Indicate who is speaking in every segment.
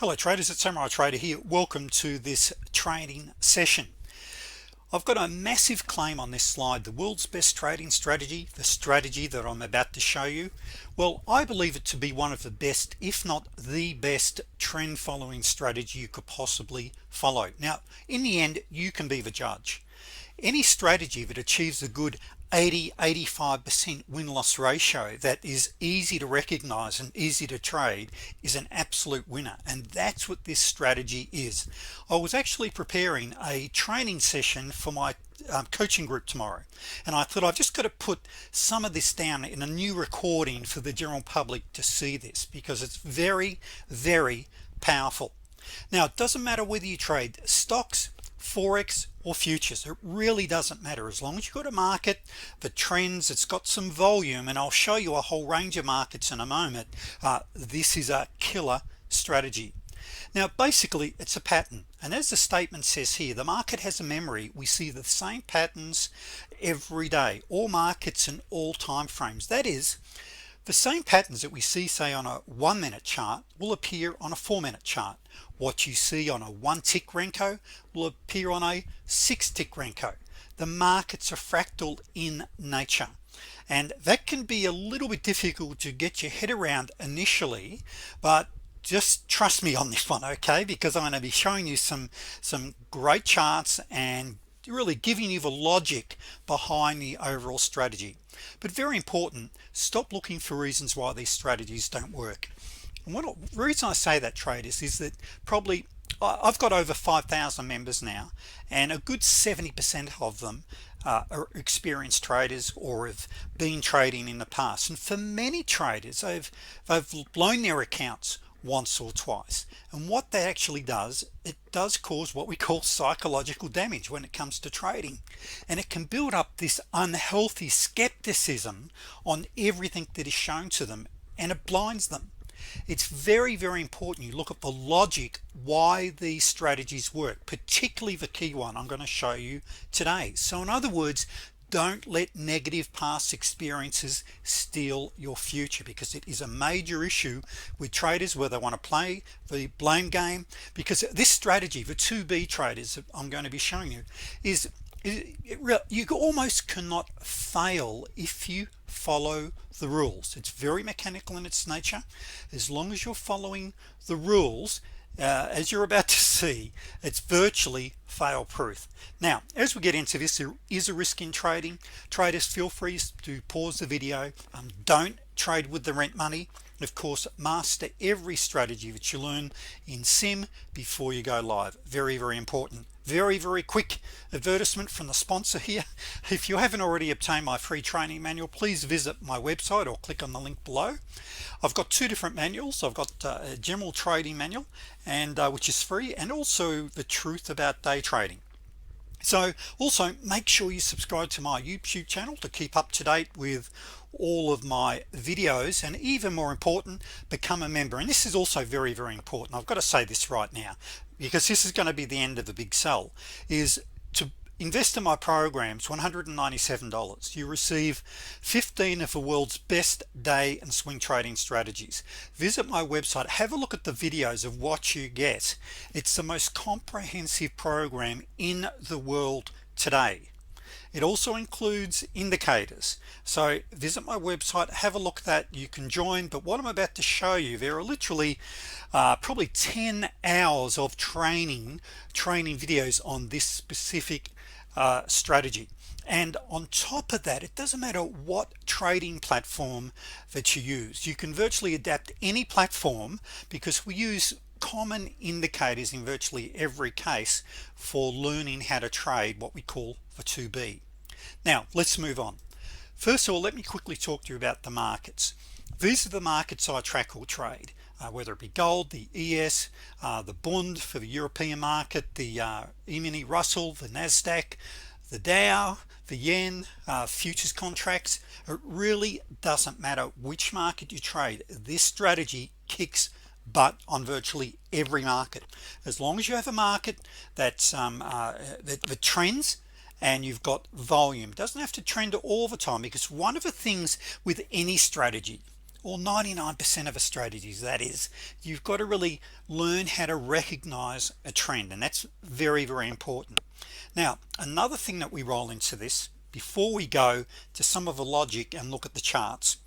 Speaker 1: Hello traders, it's Samurai Trader here. Welcome to this trading session. I've got a massive claim on this slide, the world's best trading strategy, the strategy that I'm about to show you. Well, I believe it to be one of the best, if not the best, trend following strategy you could possibly follow. Now in the end, you can be the judge. Any strategy that achieves a good 80-85% win-loss ratio that is easy to recognize and easy to trade is an absolute winner, and that's what this strategy is. I was actually preparing a training session for my coaching group tomorrow, and I thought I've just got to put some of this down in a new recording for the general public to see this, because it's very powerful. Now it doesn't matter whether you trade stocks, forex, or futures. It really doesn't matter as long as you've got a market the trends, it's got some volume, and I'll show you a whole range of markets in a moment. This is a killer strategy. Now basically it's a pattern, and as the statement says here, the market has a memory. We see the same patterns every day, all markets and all time frames. That is, the same patterns that we see, say, on a 1 minute chart will appear on a 4-minute chart. What you see on a 1-tick Renko will appear on a 6-tick Renko. The markets are fractal in nature, and that can be a little bit difficult to get your head around initially, but just trust me on this one, okay? Because I'm going to be showing you some great charts and really giving you the logic behind the overall strategy. But very important, stop looking for reasons why these strategies don't work. And the reason I say that, traders, is that probably I've got over 5,000 members now, and a good 70% of them are experienced traders or have been trading in the past. And for many traders, they've blown their accounts once or twice, and what that actually does, it does cause what we call psychological damage when it comes to trading, and it can build up this unhealthy skepticism on everything that is shown to them, and it blinds them. It's very important you look at the logic why these strategies work, particularly the key one I'm going to show you today. So in other words, don't let negative past experiences steal your future, because it is a major issue with traders where they want to play the blame game. Because this strategy, the 2B traders that I'm going to be showing you, is you almost cannot fail if you follow the rules. It's very mechanical in its nature. As long as you're following the rules, as you're about to see, it's virtually fail proof. Now as we get into this, there is a risk in trading. Traders, feel free to pause the video. Don't trade with the rent money. Of course, master every strategy that you learn in sim before you go live. Very important. Very quick advertisement from the sponsor here. If you haven't already obtained my free training manual, please visit my website or click on the link below. I've got two different manuals. I've got a general trading manual, and which is free, and also the truth about day trading. So also make sure you subscribe to my YouTube channel to keep up to date with all of my videos, and even more important, become a member. And this is also very important. I've got to say this right now, because this is going to be the end of the big sell, is to invest in my programs. $197. You receive 15 of the world's best day and swing trading strategies. Visit my website, have a look at the videos of what you get. It's the most comprehensive program in the world today. It also includes indicators, so visit my website, have a look at that. You can join. But what I'm about to show you, there are literally probably 10 hours of training videos on this specific strategy. And on top of that, it doesn't matter what trading platform that you use. You can virtually adapt any platform, because we use common indicators in virtually every case for learning how to trade what we call the 2B. Now let's move on. First of all, let me quickly talk to you about the markets. These are the markets I track or trade, whether it be gold, the ES, the Bund for the European market, the E-mini Russell, the Nasdaq, the Dow, the yen, futures contracts. It really doesn't matter which market you trade. This strategy kicks butt on virtually every market. As long as you have a market that's that trends, and you've got volume. It doesn't have to trend all the time, because one of the things with any strategy, or 99% of strategies, that is. You've got to really learn how to recognize a trend, and that's very, very important. Now, another thing that we roll into this before we go to some of the logic and look at the charts,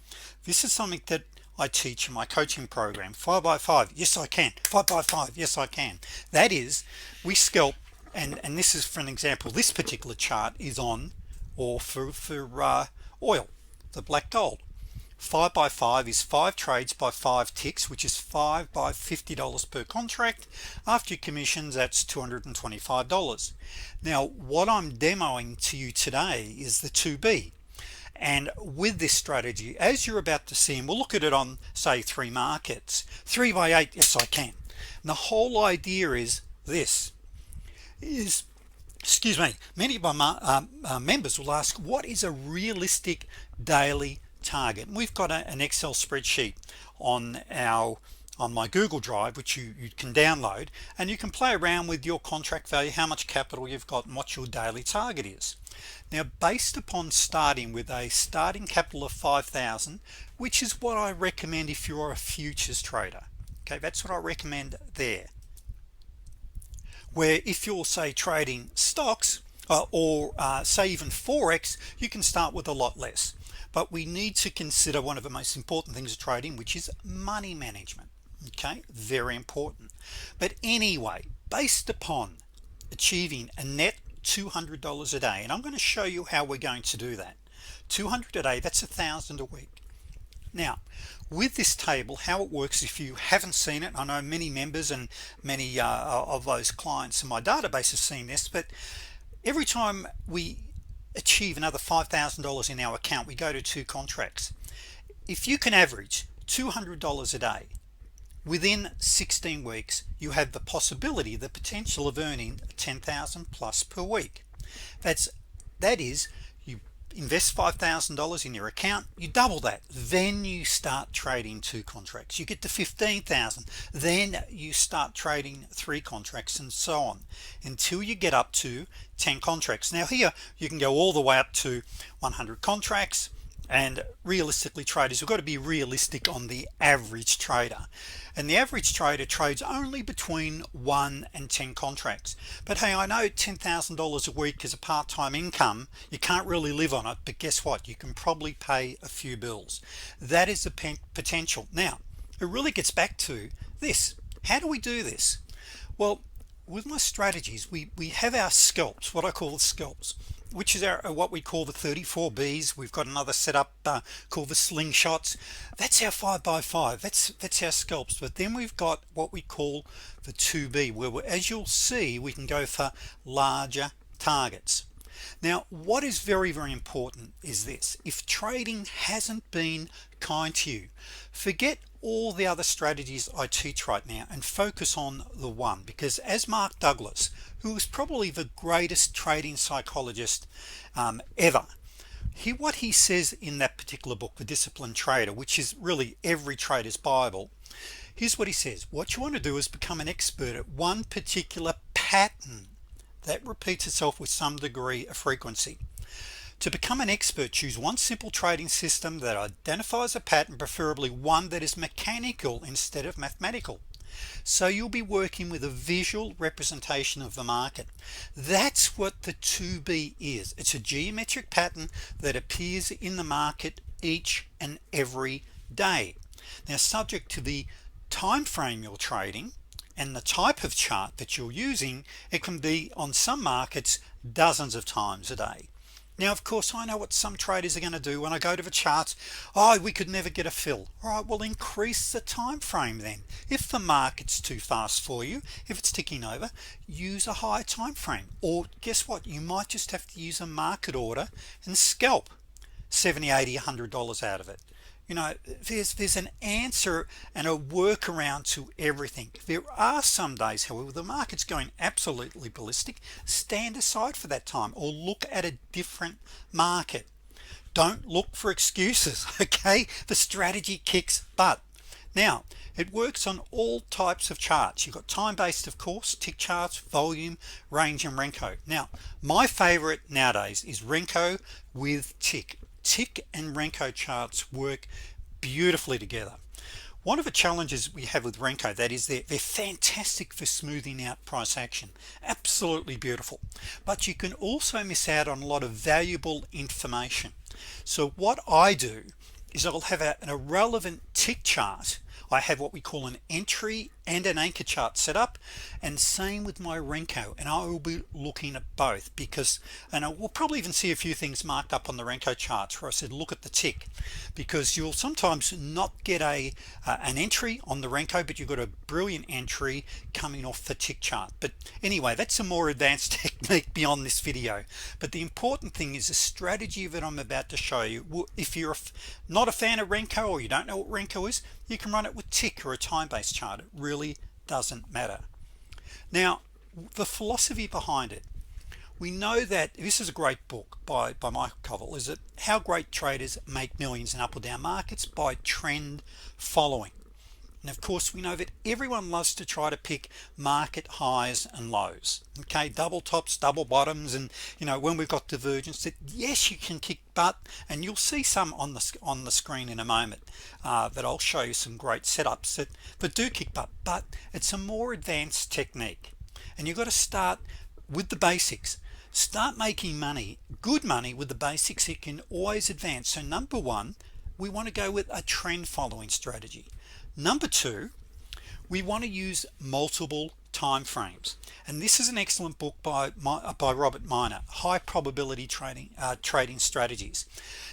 Speaker 1: this is something that I teach in my coaching program. 5 by 5, yes I can. 5 by 5, yes I can. That is, we scalp, and this is for an example. This particular chart is on, or for oil, the black gold. 5 by 5 is 5 trades by 5 ticks, which is 5 by $50 per contract. After your commissions, that's $225. Now what I'm demoing to you today is the 2B, and with this strategy, as you're about to see, and we'll look at it on say 3 markets. 3 by 8, yes I can. And the whole idea is this is, excuse me, many of my members will ask, what is a realistic daily target? And we've got an Excel spreadsheet on my Google Drive, which you can download, and you can play around with your contract value, how much capital you've got, and what your daily target is. Now, based upon starting with a starting capital of 5,000, which is what I recommend if you're a futures trader, okay, that's what I recommend there. Where if you're say trading stocks or say even Forex, you can start with a lot less. But we need to consider one of the most important things of trading, which is money management. Okay, very important. But anyway, based upon achieving a net $200 a day, and I'm going to show you how we're going to do that. 200 a day, that's $1,000 a week. Now with this table, how it works, if you haven't seen it, I know many members and many of those clients in my database have seen this, but every time we achieve another $5,000 in our account, we go to 2 contracts. If you can average $200 a day within 16 weeks, you have the possibility, the potential of earning 10,000 plus per week. That is, you invest $5,000 in your account, you double that, then you start trading 2 contracts, you get to 15,000, then you start trading 3 contracts, and so on until you get up to 10 contracts. Now here you can go all the way up to 100 contracts, and realistically, traders, we've got to be realistic on the average trader, and the average trader trades only between 1 and 10 contracts. But hey, I know $10,000 a week is a part-time income, you can't really live on it, but guess what, you can probably pay a few bills. That is the potential. Now it really gets back to this. How do we do this? Well, with my strategies, we have our scalps, what I call the scalps, which is what we call the 34Bs. We've got another setup called the slingshots. That's our 5 by 5, that's our scalps. But then we've got what we call the 2B, where as you'll see, we can go for larger targets. Now what is very, very important is this: if trading hasn't been kind to you, forget all the other strategies I teach right now and focus on the one, because as Mark Douglas, who is probably the greatest trading psychologist ever, what he says in that particular book, The Disciplined Trader, which is really every trader's Bible, here's what he says: what you want to do is become an expert at one particular pattern that repeats itself with some degree of frequency. To become an expert, choose one simple trading system that identifies a pattern, preferably one that is mechanical instead of mathematical. So you'll be working with a visual representation of the market. That's what the 2B is. It's a geometric pattern that appears in the market each and every day. Now, subject to the time frame you're trading and the type of chart that you're using, it can be on some markets dozens of times a day. Now of course I know what some traders are going to do when I go to the charts. Oh, we could never get a fill. All right, well, increase the time frame then. If the market's too fast for you, if it's ticking over, use a higher time frame. Or guess what, you might just have to use a market order and scalp $70, $80, $100 out of it. You know, there's an answer and a workaround to everything. There are some days, however, the market's going absolutely ballistic. Stand aside for that time or look at a different market. Don't look for excuses. Okay, the strategy kicks butt. Now it works on all types of charts. You've got time-based, of course, tick charts, volume, range, and Renko. Now my favorite nowadays is Renko with tick and Renko charts work beautifully together. One of the challenges we have with Renko, that is they're fantastic for smoothing out price action, absolutely beautiful, but you can also miss out on a lot of valuable information. So what I do is I'll have an irrelevant tick chart. I have what we call an entry and an anchor chart set up, and same with my Renko, and I will be looking at both because, and I will probably even see a few things marked up on the Renko charts where I said look at the tick, because you'll sometimes not get an entry on the Renko, but you've got a brilliant entry coming off the tick chart. But anyway, that's a more advanced technique beyond this video. But the important thing is the strategy that I'm about to show you. If you're not a fan of Renko, or you don't know what Renko is, you can run it with tick or a time-based chart. It really doesn't matter. Now, the philosophy behind it, we know that this is a great book by Michael Covell, is that how great traders make millions in up or down markets by trend following. And of course we know that everyone loves to try to pick market highs and lows, okay, double tops, double bottoms, and when we've got divergence, that yes, you can kick butt, and you'll see some on the screen in a moment that I'll show you some great setups that do kick butt, but it's a more advanced technique, and you've got to start with the basics. Start making money, good money, with the basics. You can always advance. So number one, we want to go with a trend following strategy. Number two, we want to use multiple time frames, and this is an excellent book by Robert Miner, High Probability Trading Strategies.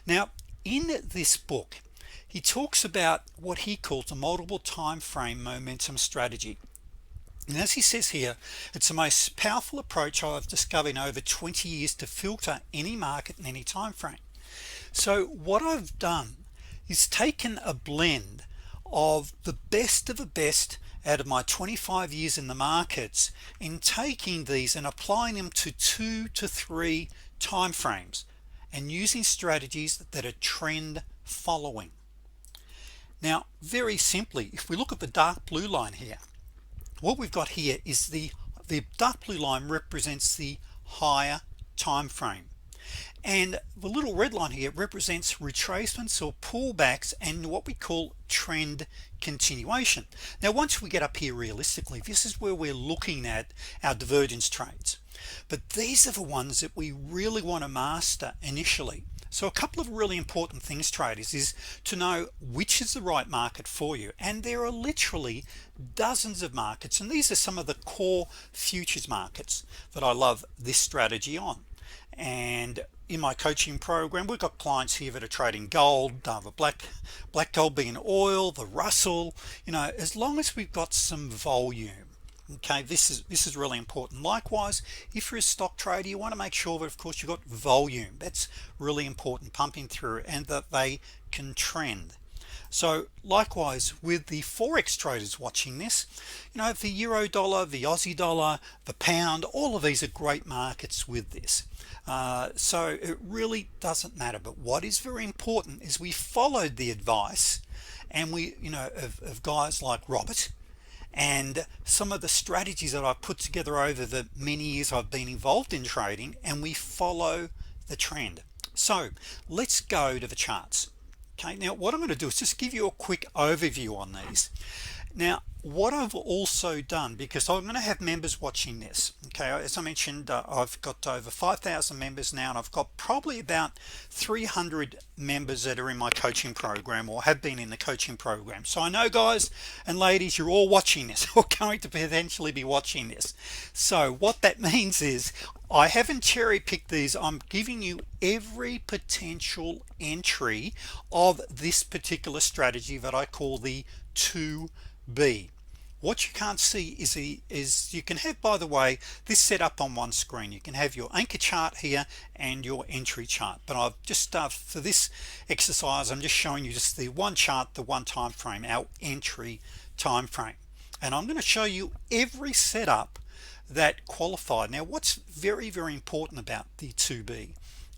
Speaker 1: Now in this book he talks about what he calls a multiple time frame momentum strategy, and as he says here, it's the most powerful approach I've discovered in over 20 years to filter any market in any time frame. So what I've done is taken a blend of the best out of my 25 years in the markets, in taking these and applying them to 2 to 3 time frames and using strategies that are trend following. Now very simply, if we look at the dark blue line here, what we've got here is the dark blue line represents the higher time frame, and the little red line here represents retracements or pullbacks and what we call trend continuation. Now once we get up here, realistically, this is where we're looking at our divergence trades, but these are the ones that we really want to master initially. So a couple of really important things, traders, is to know which is the right market for you, and there are literally dozens of markets, and these are some of the core futures markets that I love this strategy on. And in my coaching program, we've got clients here that are trading gold, the black gold being oil, the Russell, as long as we've got some volume. Okay, this is really important. Likewise, if you're a stock trader, you want to make sure that of course you've got volume. That's really important, pumping through, and that they can trend. So likewise with the forex traders watching this, the euro dollar, the Aussie dollar, the pound, all of these are great markets with this. So it really doesn't matter, but what is very important is we followed the advice, and we of guys like Robert, and some of the strategies that I put together over the many years I've been involved in trading, and we follow the trend. So let's go to the charts. Okay, now what I'm going to do is just give you a quick overview on these. Now what I've also done, because I'm going to have members watching this, okay, as I mentioned, I've got over 5,000 members now, and I've got probably about 300 members that are in my coaching program or have been in the coaching program. So I know, guys and ladies, you're all watching this or going to potentially be watching this. So what that means is I haven't cherry-picked these. I'm giving you every potential entry of this particular strategy that I call the 2B. What you can't see is you can have, by the way, this set up on one screen. You can have your anchor chart here and your entry chart, but I've just for this exercise I'm just showing you just the one chart, the one time frame, our entry time frame, and I'm going to show you every setup that qualified. Now what's very important about the 2B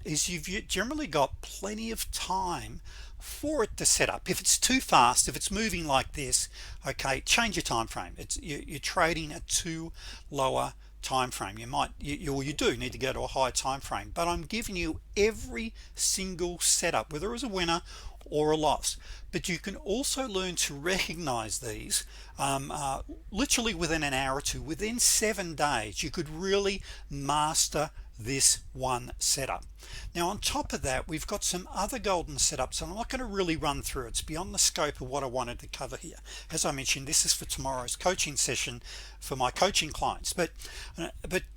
Speaker 1: is you've generally got plenty of time for it to set up. If it's too fast, if it's moving like this, okay, change your time frame. You're trading at too lower time frame. You do need to go to a high time frame, but I'm giving you every single setup, whether it was a winner or a loss. But you can also learn to recognize these literally within an hour or two. Within 7 days you could really master this one setup. Now on top of that, we've got some other golden setups, and I'm not going to really run through. It's beyond the scope of what I wanted to cover here. As I mentioned, this is for tomorrow's coaching session for my coaching clients, but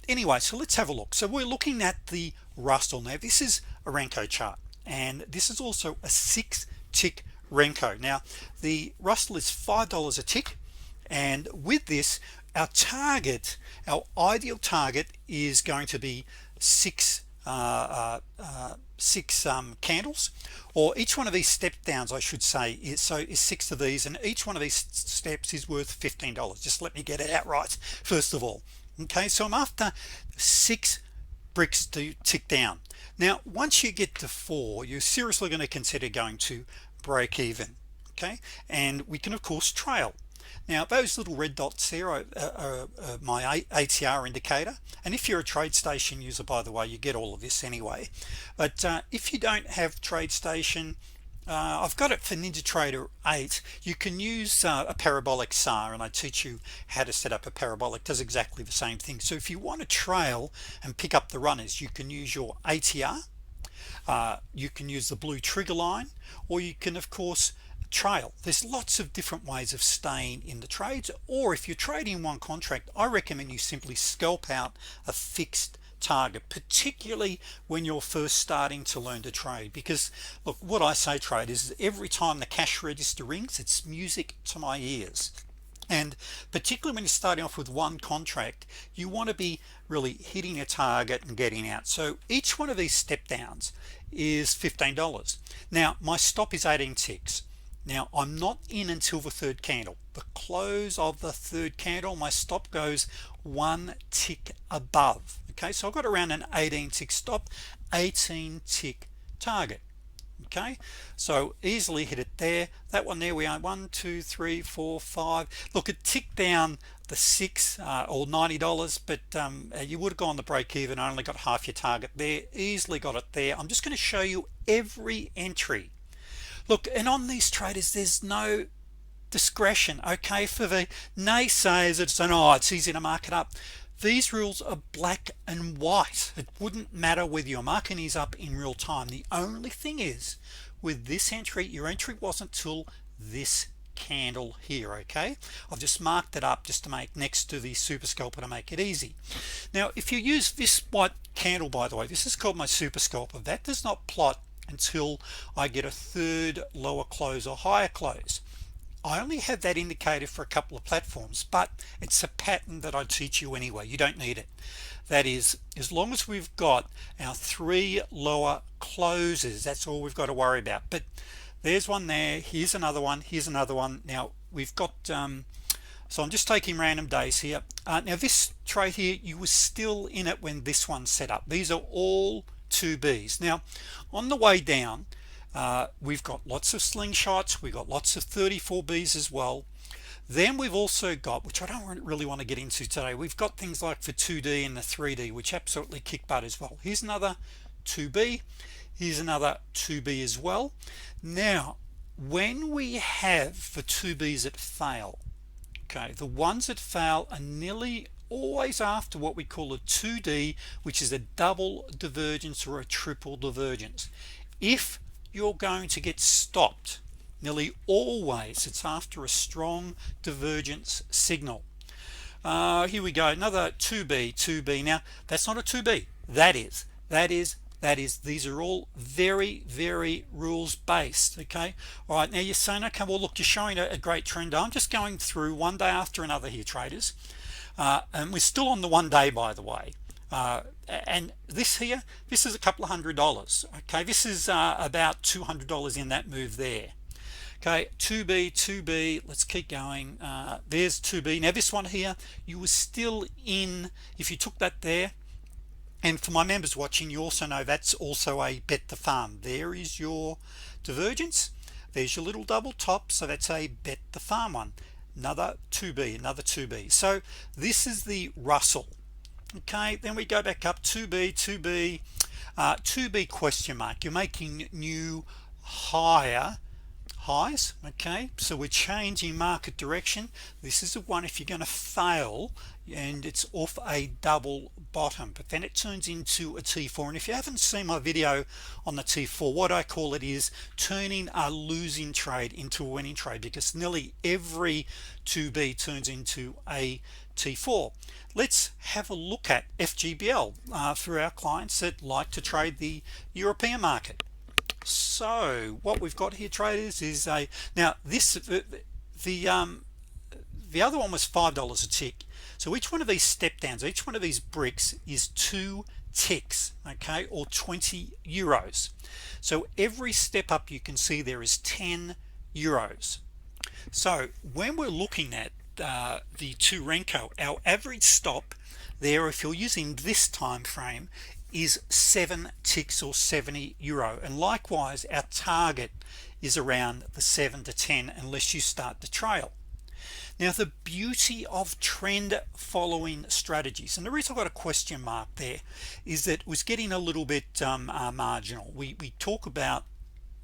Speaker 1: anyway, so let's have a look. So we're looking at the Russell. Now this is a Renko chart, and this is also a 6-tick Renko. Now the Russell is $5 a tick, and with this, our target, our ideal target, is going to be six candles, or each one of these step downs, I should say, is 6 of these, and each one of these steps is worth $15. Just let me get it out right first of all. Okay, so I'm after 6 bricks to tick down. Now once you get to 4, you're seriously going to consider going to break even. Okay, and we can of course trail. Now those little red dots there are my ATR indicator, and if you're a TradeStation user, by the way, you get all of this anyway. But if you don't have TradeStation, I've got it for NinjaTrader 8. You can use a parabolic SAR, and I teach you how to set up a parabolic. It does exactly the same thing. So if you want to trail and pick up the runners, you can use your ATR, you can use the blue trigger line, or you can of course trail. There's lots of different ways of staying in the trades, or if you're trading one contract, I recommend you simply scalp out a fixed target, particularly when you're first starting to learn to trade. Because look, what I say, traders, is every time the cash register rings, it's music to my ears. And particularly when you're starting off with one contract, you want to be really hitting a target and getting out. So each one of these step downs is $15. Now my stop is 18 ticks. Now I'm not in until the third candle. The close of the third candle, my stop goes 1 tick above. Okay, so I've got around an 18 tick stop, 18 tick target. Okay, so easily hit it there. That one there, we are 1 2 3 4 5. Look, it ticked down the 6 or $90, but you would have gone the break even. I only got half your target there. Easily got it there. I'm just going to show you every entry. Look, and on these traders, there's no discretion. Okay, for the naysayers that say, oh, it's easy to mark it up, these rules are black and white. It wouldn't matter whether your marking is up in real time. The only thing is, with this entry, your entry wasn't till this candle here. Okay, I've just marked it up just to make next to the super scalper to make it easy. Now if you use this white candle, by the way, this is called my super scalper. That does not plot until I get a third lower close or higher close. I only have that indicated for a couple of platforms, but it's a pattern that I teach you anyway. You don't need it. That is, as long as we've got our 3 lower closes, that's all we've got to worry about. But there's one there, here's another one, here's another one. Now we've got so I'm just taking random days here. Now this trade here, you were still in it when this one set up. These are all 2Bs. Now on the way down, we've got lots of slingshots, we've got lots of 34Bs as well. Then we've also got, which I don't really want to get into today, we've got things like the 2D and the 3D, which absolutely kick butt as well. Here's another 2B, here's another 2B as well. Now when we have the 2Bs that fail, okay, the ones that fail are nearly always after what we call a 2D, which is a double divergence or a triple divergence. If you're going to get stopped, nearly always it's after a strong divergence signal. Here we go, another 2B. Now that's not a 2B, that is these are all very rules based. Okay, all right, now you're saying, okay, well look, you're showing a great trend. I'm just going through one day after another here, traders, and we're still on the 1 day, by the way. And this here, this is a couple of $100. Okay, this is about $200 in that move there. Okay, 2B, let's keep going. There's 2B. Now this one here, you were still in if you took that there. And for my members watching, you also know that's also a bet the farm. There is your divergence, there's your little double top, so that's a bet the farm one. Another 2B. So this is the Russell. Okay, then we go back up, 2B, 2B question mark. You're making new higher highs. Okay, so we're changing market direction. This is the one if you're going to fail and it's off a double bottom, but then it turns into a T4. And if you haven't seen my video on the T4, what I call it is turning a losing trade into a winning trade, because nearly every 2B turns into a T4. Let's have a look at FGBL for our clients that like to trade the European market. So what we've got here, traders, is a now this the other one was $5 a tick. So each one of these step downs, each one of these bricks is 2 ticks, okay, or 20 euros. So every step up you can see there is 10 euros. So when we're looking at the 2 Renko, our average stop there, if you're using this time frame, is 7 ticks or 70 euro, and likewise our target is around the 7 to 10 unless you start to trail. Now the beauty of trend following strategies, and the reason I've got a question mark there is that it was getting a little bit marginal. We talk about,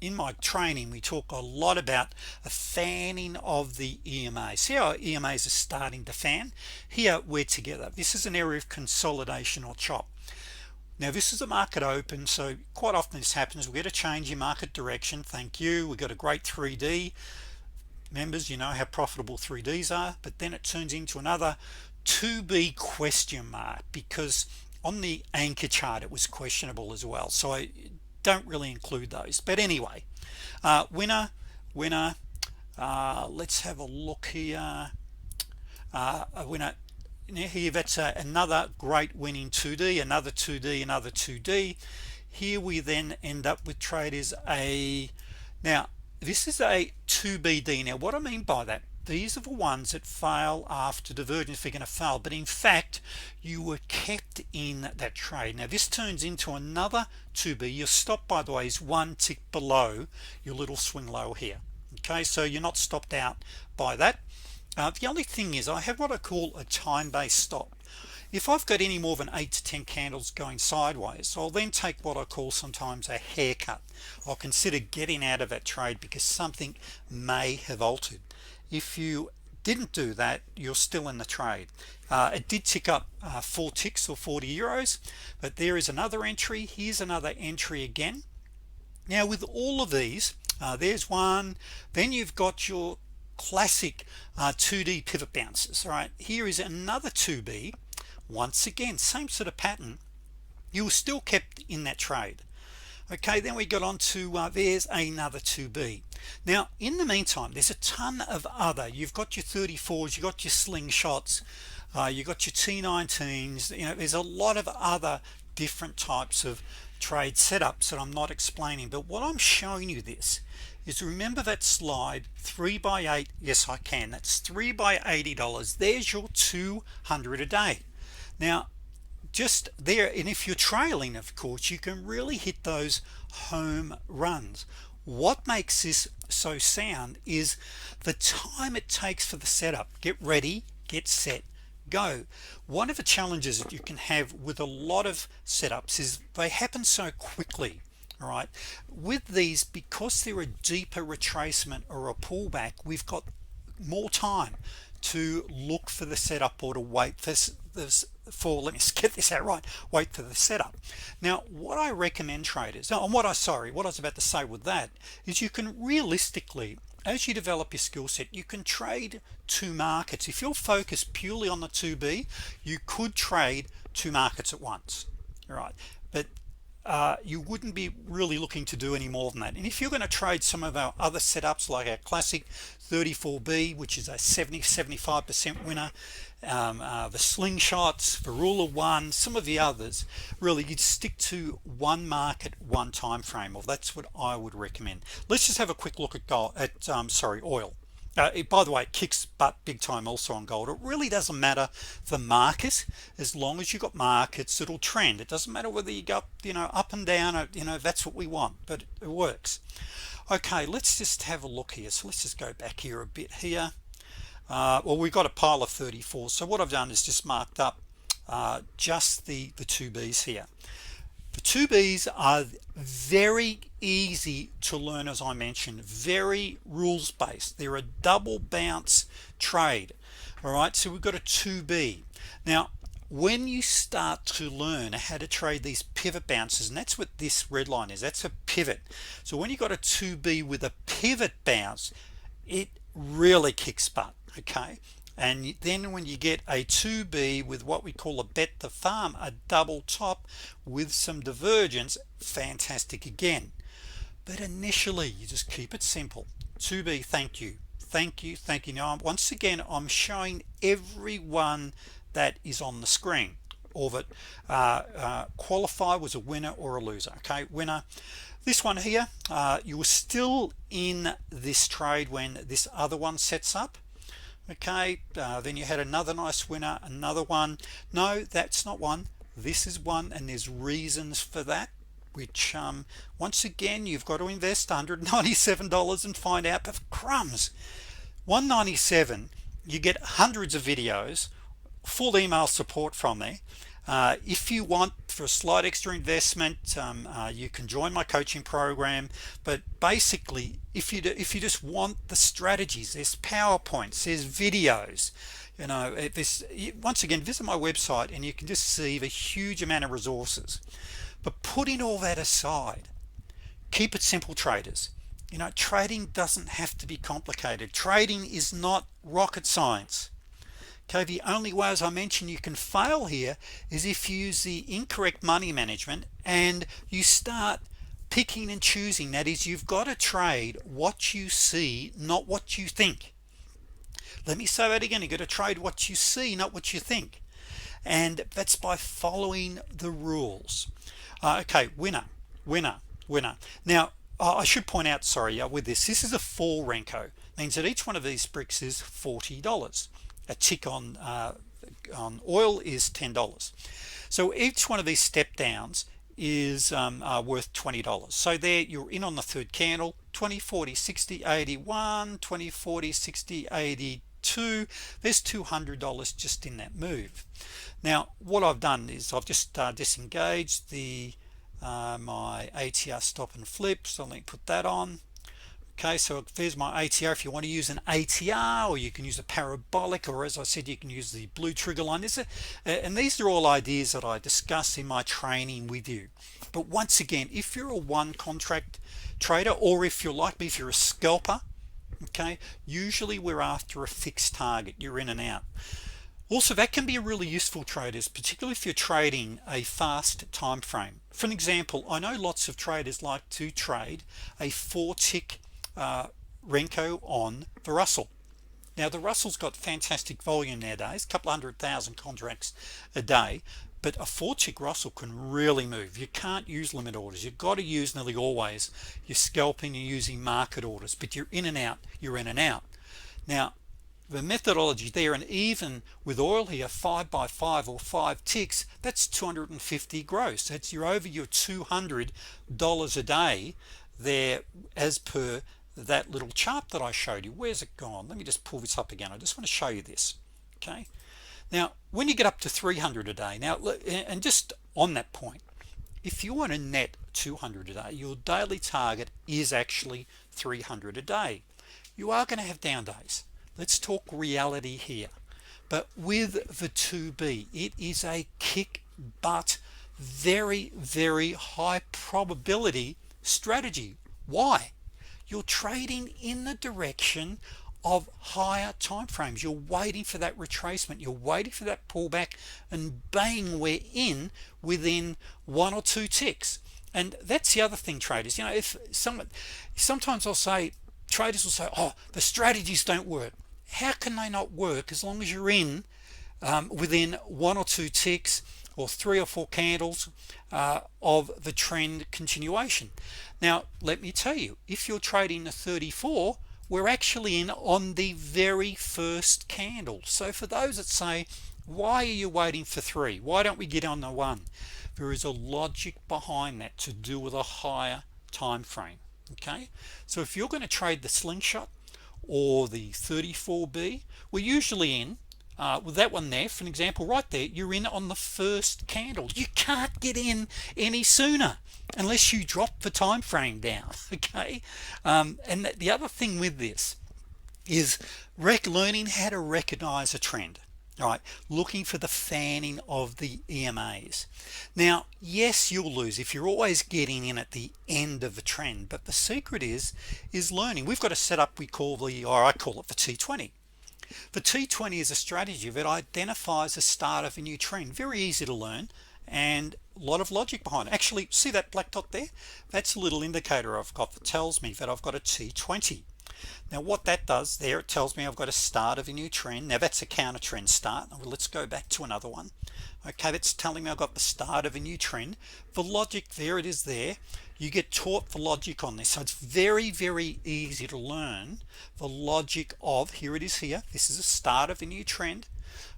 Speaker 1: in my training, we talk a lot about a fanning of the EMA. See how EMAs are starting to fan? Here we're together. This is an area of consolidation or chop. Now this is a market open, so quite often this happens. We get a change in market direction. Thank you. We got a great 3D. Members, you know how profitable 3Ds are, but then it turns into another 2B question mark, because on the anchor chart it was questionable as well, so I don't really include those. But anyway, winner, let's have a look here. A winner here, that's another great winning 2D, another 2D, another 2D. Here we then end up with traders now this is a 2BD. Now what I mean by that, these are the ones that fail after divergence. They're going to fail, but in fact you were kept in that trade. Now this turns into another 2B. Your stop, by the way, is 1 tick below your little swing low here. Okay, so you're not stopped out by that. The only thing is I have what I call a time-based stop. If I've got any more than 8 to 10 candles going sideways, I'll then take what I call sometimes a haircut. I'll consider getting out of that trade because something may have altered. If you didn't do that, you're still in the trade. It did tick up 4 ticks or 40 euros, but there is another entry. Here's another entry again. Now with all of these, there's one, then you've got your classic 2D pivot bounces. All right, here is another 2B. Once again, same sort of pattern. You were still kept in that trade. Okay, then we got on to there's another 2B. Now in the meantime, there's a ton of other. You've got your 34s, you got your slingshots, you got your T19s. You know, there's a lot of other different types of trade setups that I'm not explaining, but what I'm showing you this is, remember that slide 3 by 8. Yes, I can. That's 3 by $80. There's your 200 a day. Now just there, and if you're trailing, of course, you can really hit those home runs. What makes this so sound is the time it takes for the setup. Get ready, get set, go. One of the challenges that you can have with a lot of setups is they happen so quickly. All right, with these, because they're a deeper retracement or a pullback, we've got more time to look for the setup or to wait for let me get this out right, wait for the setup. Now what I recommend traders, and what I was about to say with that is, you can realistically, as you develop your skill set, you can trade 2 markets. If you're focused purely on the 2B, you could trade 2 markets at once. All right, but you wouldn't be really looking to do any more than that. And if you're going to trade some of our other setups, like our classic 34B, which is a 70-75% winner, the slingshots, the rule of 1, some of the others, really you'd stick to 1 market, 1 time frame. Or that's what I would recommend. Let's just have a quick look at oil. By the way, it kicks butt big time also on gold. It really doesn't matter the market, as long as you've got markets that'll trend. It doesn't matter whether you go up and down, that's what we want, but it works. Okay, let's just have a look here. So let's just go back here a bit here. Well, we've got a pile of 34, so what I've done is just marked up just the 2Bs here. The 2Bs are very easy to learn, as I mentioned, very rules based. They're a double bounce trade. All right, so we've got a 2B. Now when you start to learn how to trade these pivot bounces, and that's what this red line is, that's a pivot. So when you got a 2B with a pivot bounce, it really kicks butt. Okay, and then when you get a 2B with what we call a bet the farm, a double top with some divergence, fantastic again. But initially you just keep it simple. 2B, thank you, thank you, thank you. Now once again I'm showing everyone that is on the screen, or that qualify was a winner or a loser. Okay, winner. This one here, you were still in this trade when this other one sets up. Okay, then you had another nice winner, another one. No, that's not one, this is one, and there's reasons for that, which once again you've got to invest $197 and find out. But crumbs, $197, you get hundreds of videos, full email support from me. If you want for a slight extra investment, you can join my coaching program. But basically, if you just want the strategies, there's PowerPoints, there's videos, you know, once again visit my website and you can just see the huge amount of resources. But putting all that aside, keep it simple, traders. You know, trading doesn't have to be complicated. Trading is not rocket science. Okay, the only way, as I mentioned, you can fail here is if you use the incorrect money management and you start picking and choosing. That is, you've got to trade what you see, not what you think. Let me say that again. You've got to trade what you see, not what you think, and that's by following the rules. Okay, winner, winner, winner. Now I should point out, sorry, with this is a 4 Renko, means that each one of these bricks is $40. A tick on oil is $10. So each one of these step downs is worth $20. So there you're in on the third candle. 20, 40, 60, 81, 20, 40, 60, 82. There's $200 just in that move. Now what I've done is I've just disengaged the my ATR stop and flip, so let me put that on. Okay, so there's my ATR. If you want to use an ATR, or you can use a parabolic, or as I said, you can use the blue trigger line. And these are all ideas that I discuss in my training with you. But once again, if you're a one contract trader, or if you're like me, if you're a scalper, okay, usually we're after a fixed target. You're in and out. Also, that can be really useful, traders, particularly if you're trading a fast time frame. For an example, I know lots of traders like to trade a 4-tick Renko on the Russell. Now the Russell's got fantastic volume nowadays, a couple 100,000 contracts a day, but a 4-tick Russell can really move. You can't use limit orders. You've got to use nearly always you're scalping, you're using market orders, but you're in and out, you're in and out. Now the methodology there, and even with oil here, 5 by 5 or 5 ticks, that's 250 gross. That's you're over your $200 a day there, as per that little chart that I showed you. Where's it gone? Let me just pull this up again. I just want to show you this. Okay, now when you get up to 300 a day, now, and just on that point, if you want to net 200 a day, your daily target is actually 300 a day. You are going to have down days. Let's talk reality here. But with the 2B, it is a kick butt, very, very high probability strategy. Why? You're trading in the direction of higher time frames. You're waiting for that retracement, you're waiting for that pullback, and bang, we're in within 1 or 2 ticks. And that's the other thing, traders, you know, if sometimes I'll say, traders will say, oh, the strategies don't work. How can they not work as long as you're in within 1 or 2 ticks or 3 or 4 candles of the trend continuation? Now let me tell you, if you're trading the 34, we're actually in on the very first candle. So for those that say, why are you waiting for 3, why don't we get on the 1, there is a logic behind that to do with a higher time frame. Okay, so if you're going to trade the slingshot or the 34B, we're usually in with that one there, for an example, right there, you're in on the first candle. You can't get in any sooner unless you drop the time frame down. Okay, and the other thing with this is learning how to recognize a trend. All right, looking for the fanning of the EMAs. Now, yes, you'll lose if you're always getting in at the end of the trend, but the secret is learning. We've got a setup we call or I call it the T20. The T20 is a strategy that identifies the start of a new trend. Very easy to learn and a lot of logic behind it. Actually, see that black dot there? That's a little indicator I've got that tells me that I've got a T20. Now what that does there, it tells me I've got a start of a new trend. Now that's a counter trend start. Well, let's go back to another one. Okay, that's telling me I've got the start of a new trend. The logic, there it is there. You get taught the logic on this, so it's very easy to learn the logic of, here it is here, this is a start of a new trend,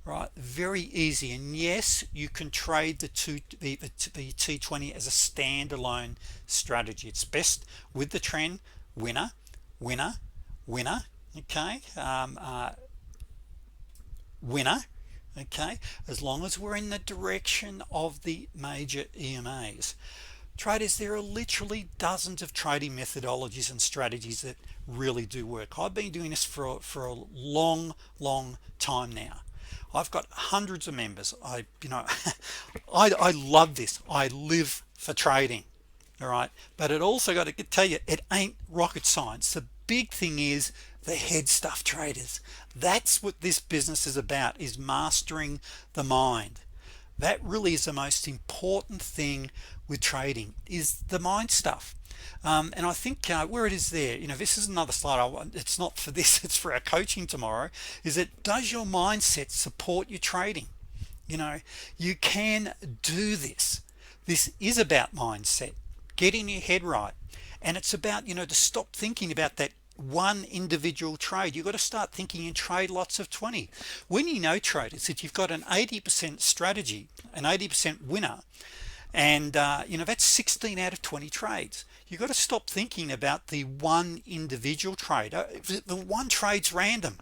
Speaker 1: right? Very easy. And yes, you can trade the T20 as a standalone strategy. It's best with the trend, winner, okay, winner, okay, as long as we're in the direction of the major EMAs. Traders, there are literally dozens of trading methodologies and strategies that really do work. I've been doing this for a long time now. I've got hundreds of members. I love this. I live for trading. All right, but it also got to tell you, it ain't rocket science. The big thing is the head stuff, traders. That's what this business is about, is mastering the mind. That really is the most important thing with trading, is the mind stuff. And I think where it is there, this is another slide. It's not for this, it's for our coaching tomorrow. Is it, does your mindset support your trading? You can do this. This is about mindset, getting your head right, and it's about to stop thinking about that one individual trade. You've got to start thinking in trade lots of 20. When traders, that you've got an 80% strategy, an 80% winner, and that's 16 out of 20 trades. You've got to stop thinking about the one individual trade. The one trade's random.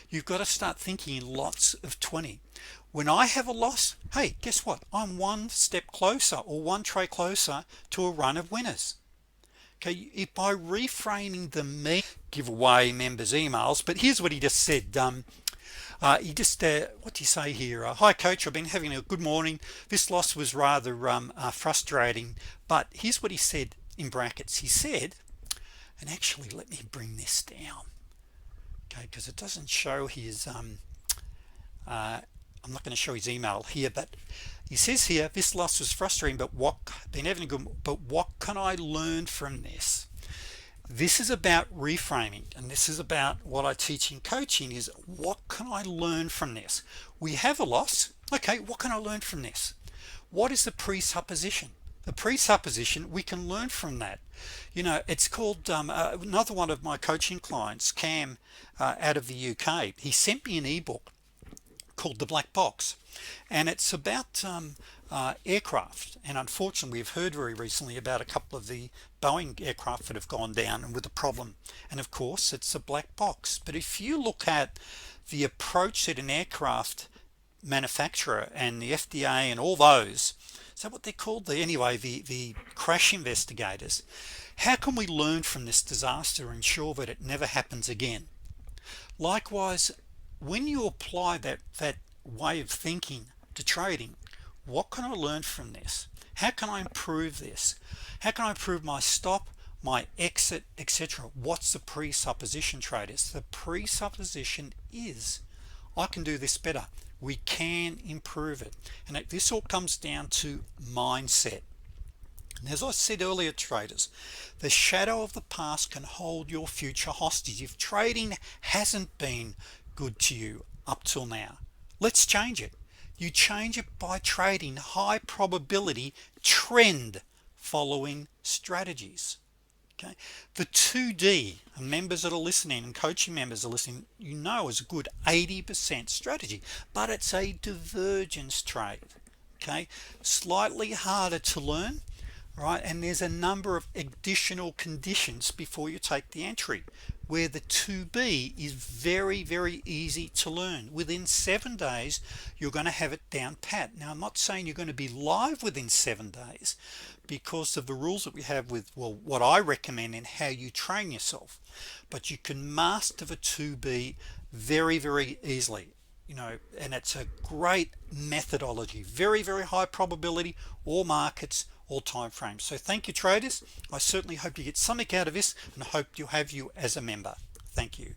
Speaker 1: You've got to start thinking in lots of 20. When I have a loss, hey, guess what? I'm one step closer, or one trade closer, to a run of winners. Okay, by reframing the give away members emails. But here's what he just said. He just what do you say here? Hi coach, I've been having a good morning. This loss was rather frustrating, but here's what he said in brackets. He said, and actually let me bring this down, okay, because it doesn't show his I'm not going to show his email here, but he says here, this loss was frustrating, but what can I learn from this? This is about reframing, and this is about what I teach in coaching, is what can I learn from this? We have a loss. Okay, what can I learn from this? What is the presupposition? The presupposition, we can learn from that. It's called, another one of my coaching clients, Cam, out of the UK, he sent me an ebook called The Black Box, and it's about aircraft. And unfortunately, we've heard very recently about a couple of the Boeing aircraft that have gone down and with a problem, and of course it's a black box. But if you look at the approach that an aircraft manufacturer and the FDA and all those, is that what they're called? The crash investigators, how can we learn from this disaster and ensure that it never happens again? Likewise, when you apply that way of thinking to trading, what can I learn from this? How can I improve this? How can I improve my stop, my exit, etc.? What's the presupposition, traders? The presupposition is, I can do this better. We can improve it. And this all comes down to mindset. And as I said earlier, traders, the shadow of the past can hold your future hostage. If trading hasn't been good to you up till now, let's change it. You change it by trading high probability trend following strategies. Okay, the 2D, and members that are listening and coaching members are listening, is a good 80% strategy, but it's a divergence trade. Okay, slightly harder to learn, right? And there's a number of additional conditions before you take the entry. where the 2B is very easy to learn. Within 7 days you're going to have it down pat. Now I'm not saying you're going to be live within 7 days because of the rules that we have with, well, what I recommend and how you train yourself, but you can master the 2B very easily, and it's a great methodology. Very high probability, all markets, all time frames. So thank you, traders. I certainly hope you get something out of this, and hope you have you as a member. Thank you.